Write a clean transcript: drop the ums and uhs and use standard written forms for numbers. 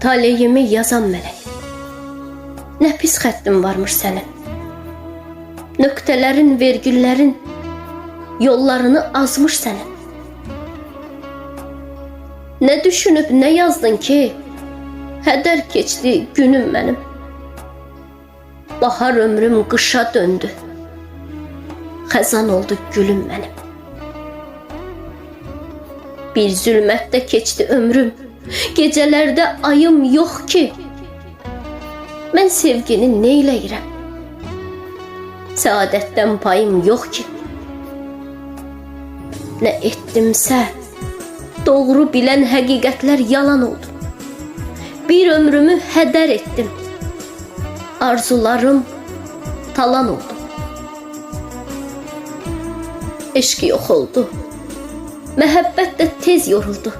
taleyimi yazan mələk. Nə pis xəttin varmış sənin. Nöqtələrin, vergüllərin yollarını azmış sənin. Nə düşünüb, nə yazdın ki, hədər keçdi günüm mənim. Bahar ömrüm qışa döndü. Xəzan oldu gülüm mənim. Bir zülmətdə keçdi ömrüm. Gecələrdə ayım yox ki. Mən sevgini neyləyirəm? Səadətdən payım yox ki. Nə etdimsə, doğru bilən həqiqətlər yalan oldu. Bir ömrümü hədər etdim. Arzularım talan oldu. Eşq yox oldu. Məhəbbət də tez yoruldu.